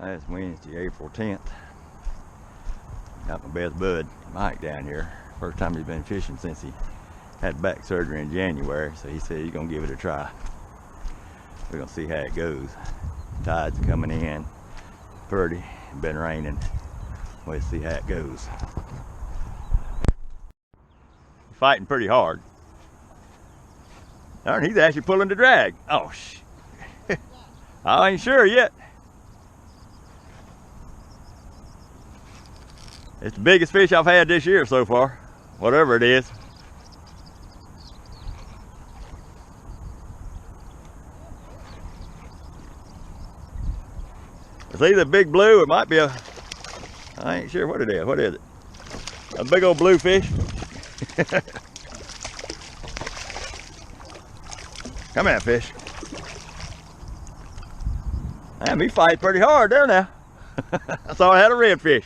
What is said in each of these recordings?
Last Wednesday, April 10th. Got my best bud, Mike, down here. First time he's been fishing since he had back surgery in January, so he said he's gonna give it a try. We're gonna see how it goes. Tide's coming in pretty, been raining. We'll see how it goes. Fighting pretty hard. Darn, he's actually pulling the drag. Oh, I ain't sure yet. It's the biggest fish I've had this year so far, whatever it is. It's either a big blue, it might be a, I ain't sure what it is. What is it? A big old blue fish. Come here, fish. Man, he fight pretty hard there now. I thought I had a redfish.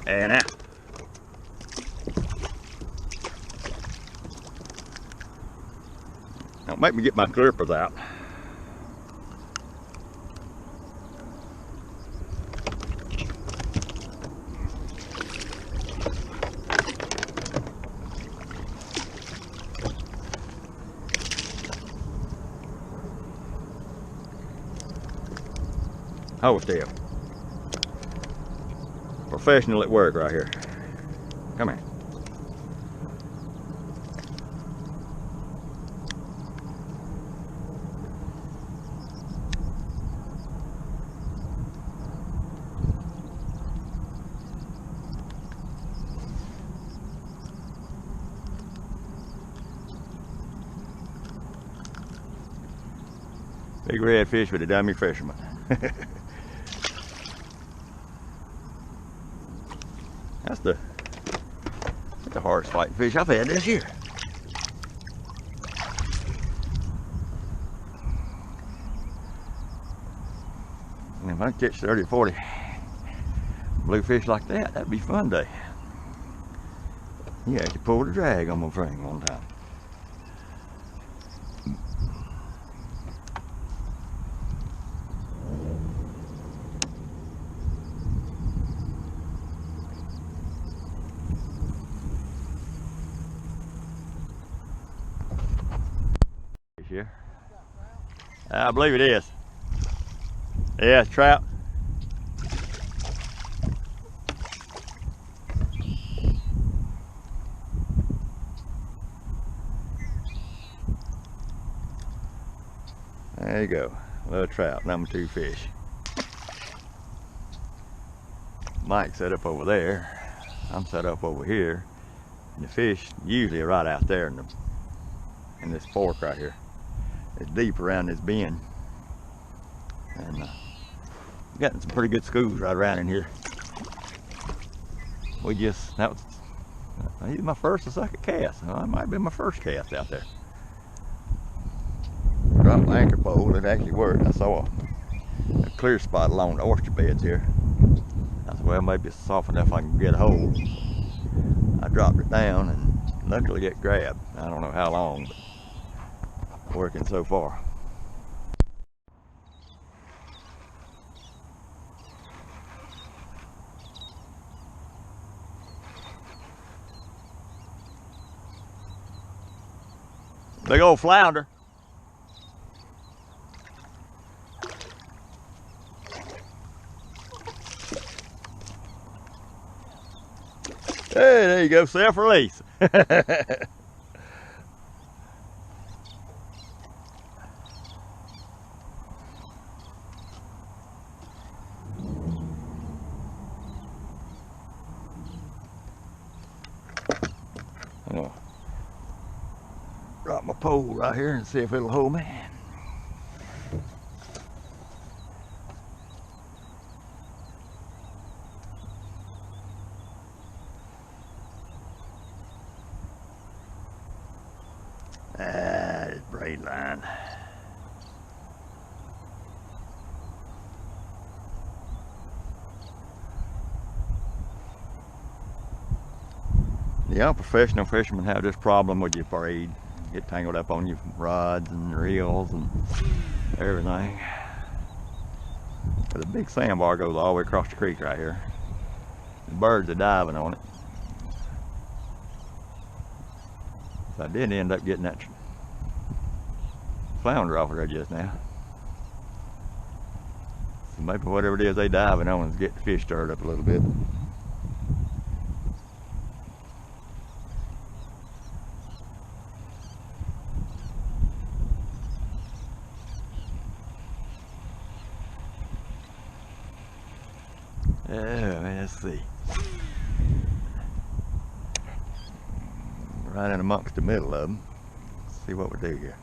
And out. Now make me get my clippers out. Hold still. Professional at work right here. Come here. Big red fish with a dummy fisherman. That's the hardest fighting fish I've had this year. And if I can catch 30 or 40 bluefish like that, that'd be a fun day. He actually pulled a drag on my frame one time. Here. I believe it is. Yeah, it's trout. There you go. Little trout, number 2 fish. Mike set up over there. I'm set up over here. And the fish usually are right out there in this fork right here. It's deep around this bend, and gotten some pretty good schools right around in here. That was either my first or second cast. Well, it might have been my first cast out there. Dropped my anchor pole, it actually worked. I saw a clear spot along the oyster beds here. I said, well, maybe it's soft enough I can get a hold. I dropped it down and luckily it grabbed. I don't know how long, but working so far. Big old flounder. Hey, there you go, self-release. I'm gonna drop my pole right here and see if it'll hold me. It's braid line. The unprofessional fishermen have this problem with your braid. Get tangled up on your rods and reels and everything. But the big sandbar goes all the way across the creek right here. The birds are diving on it. So I did end up getting that flounder off of there just now. So maybe whatever it is they diving on is getting the fish stirred up a little bit. Let's see. Right in amongst the middle of them. Let's see what we do here.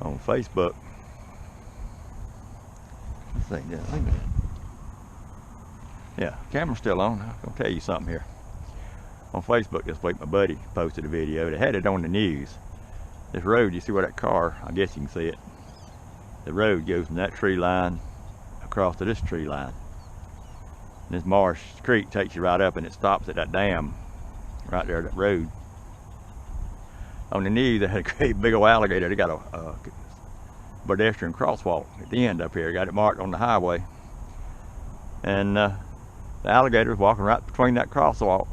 On Facebook, let's see, yeah, camera's still on. I'm gonna tell you something here. On Facebook this week, my buddy posted a video that had it on the news. This road, you see where that car, I guess you can see it. The road goes from that tree line across to this tree line. And this marsh creek takes you right up and it stops at that dam right there, that road. On the news, they had a great big old alligator. They got a pedestrian crosswalk at the end up here. Got it marked on the highway. And the alligator was walking right between that crosswalk,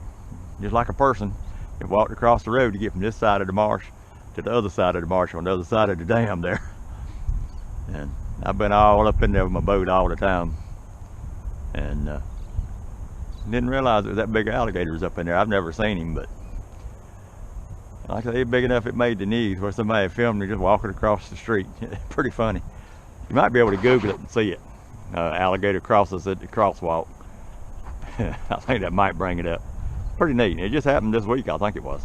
just like a person. It walked across the road to get from this side of the marsh to the other side of the marsh on the other side of the dam there. And I've been all up in there with my boat all the time. And didn't realize it was that big alligator was up in there. I've never seen him, but like I say, big enough it made the news where somebody filmed me just walking across the street. Pretty funny. You might be able to Google it and see it. Alligator crosses at the crosswalk. I think that might bring it up. Pretty neat. It just happened this week, I think it was.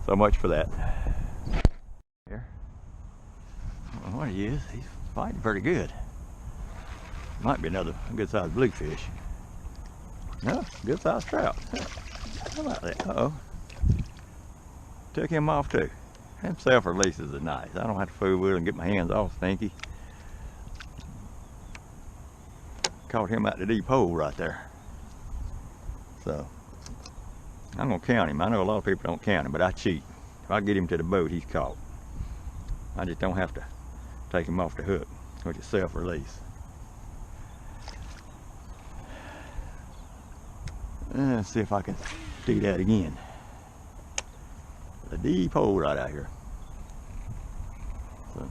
So much for that. Here. I don't know what he is. He's fighting pretty good. Might be another good sized bluefish. No, good sized trout. How about that? Uh-oh. Took him off too. Them self-releases are nice. I don't have to fool with it and get my hands all stinky. Caught him out the deep hole right there. So, I'm gonna count him. I know a lot of people don't count him, but I cheat. If I get him to the boat, he's caught. I just don't have to take him off the hook, which is self-release. Let's see if I can do that again. A deep hole right out here. So,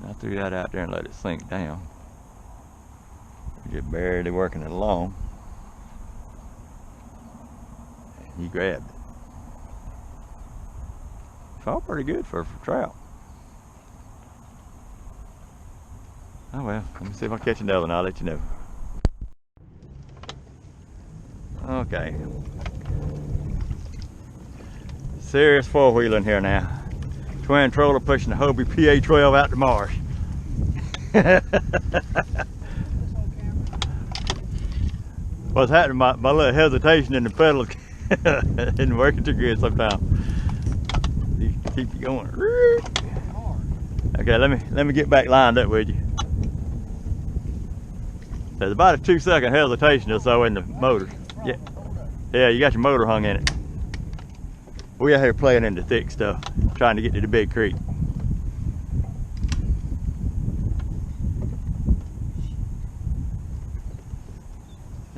I threw that out there and let it sink down. Just barely working it along. And he grabbed it. Caught pretty good for trout. Oh well, let me see if I catch another and I'll let you know. Okay. Serious four-wheeling here now. Twin troller pushing the Hobie PA12 out the marsh. What's happening, my little hesitation in the pedals isn't working too good sometimes. You keep you going. Okay, let me get back lined up with you. There's about a 2-second hesitation or so in the motor. Yeah, yeah, you got your motor hung in it. We out here playing in the thick stuff, trying to get to the big creek.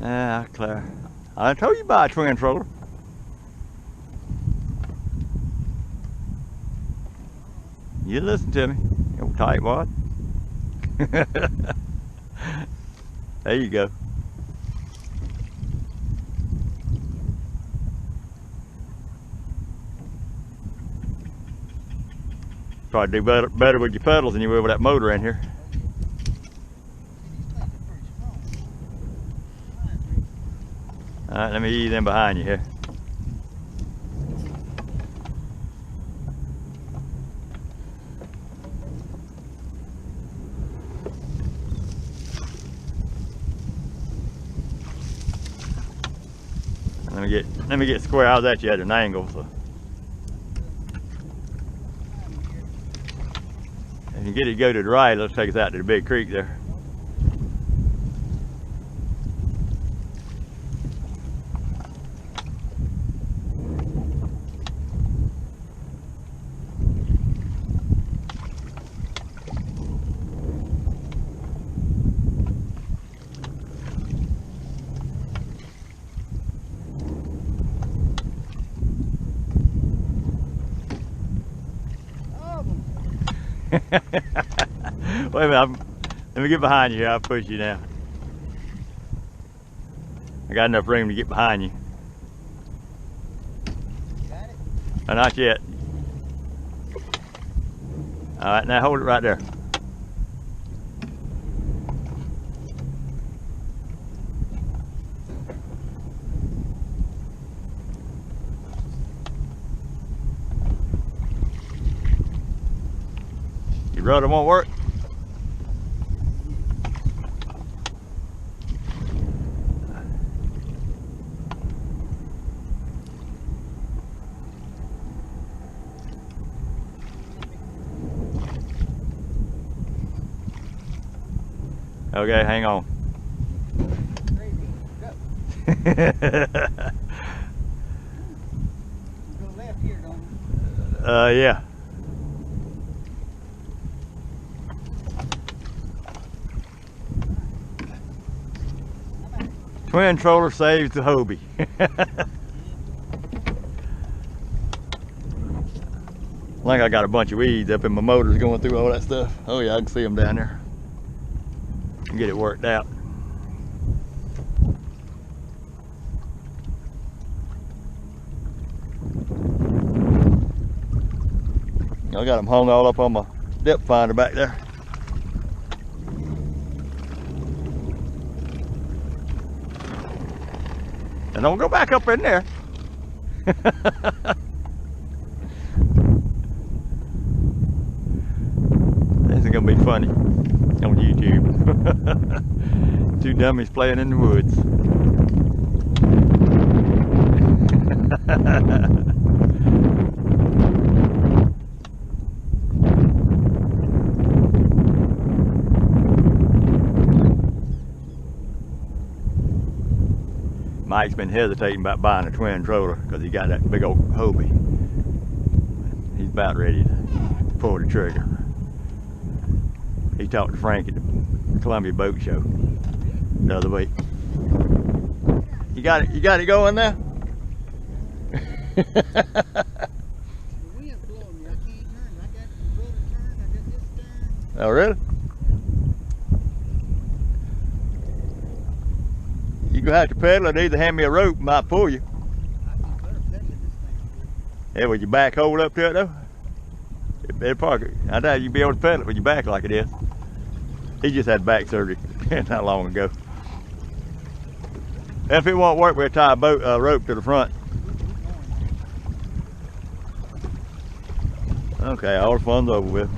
Ah, Claire, I told you about a twin troller. You listen to me, you old tightwad. There you go. Probably do better with your pedals than you will with that motor in here. Alright, let me ease in behind you here. Let me get square. I was at you at an angle, so if you get it to go to the right, let's take us out to the big creek there. Wait a minute, let me get behind you here. I'll push you down. I got enough room to get behind you. Got it? Oh, not yet. All right, now hold it right there. Your rudder won't work? Okay, hang on. Go left here, don't you? Yeah. Twin troller saves the hobie. I think I got a bunch of weeds up in my motors going through all that stuff. Oh yeah, I can see them down there. Get it worked out. I got them hung all up on my depth finder back there. And don't go back up in there. This is gonna be funny on YouTube. Two dummies playing in the woods. Mike's been hesitating about buying a twin troller because he got that big old hobie. He's about ready to pull the trigger. He talked to Frank at the Columbia Boat Show the other week. You got it going now? The wind's blowing me. I can't turn. I got the rudder turned. I got this turned. Oh really? You gonna have to pedal it. Either hand me a rope, might pull you. I can better pedal this thing. Yeah, with your back hold up to it though? It'll probably, I doubt you'd be able to pedal it with your back like it is. He just had back surgery not long ago. If it won't work, we'll tie a rope to the front. Okay, all the fun's over with.